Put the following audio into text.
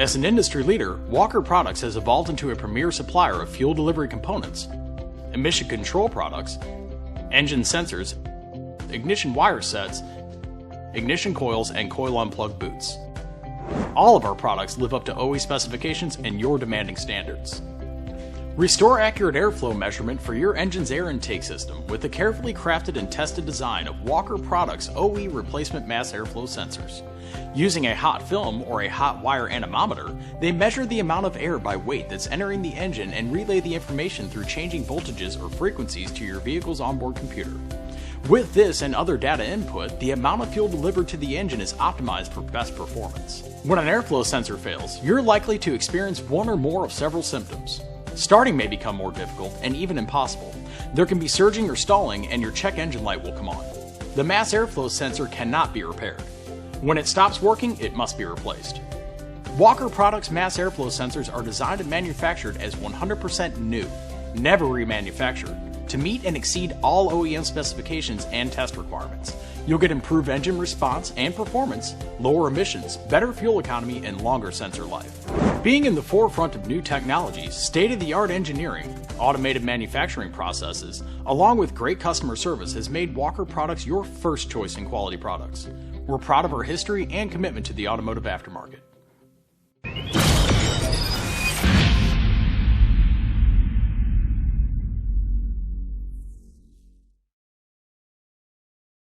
As an industry leader, Walker Products has evolved into a premier supplier of fuel delivery components, emission control products, engine sensors, ignition wire sets, ignition coils, and coil unplug boots. All of our products live up to OE specifications and your demanding standards. Restore accurate airflow measurement for your engine's air intake system with the carefully crafted and tested design of Walker Products OE replacement mass airflow sensors. Using a hot film or a hot wire anemometer, they measure the amount of air by weight that's entering the engine and relay the information through changing voltages or frequencies to your vehicle's onboard computer. With this and other data input, the amount of fuel delivered to the engine is optimized for best performance. When an airflow sensor fails, you're likely to experience one or more of several symptoms. Starting may become more difficult and even impossible. There can be surging or stalling and your check engine light will come on. The mass airflow sensor cannot be repaired. When it stops working, it must be replaced. Walker Products mass airflow sensors are designed and manufactured as 100% new, never remanufactured, to meet and exceed all OEM specifications and test requirements. You'll get improved engine response and performance, lower emissions, better fuel economy, and longer sensor life. Being in the forefront of new technologies, state-of-the-art engineering, automated manufacturing processes, along with great customer service has made Walker Products your first choice in quality products. We're proud of our history and commitment to the automotive aftermarket.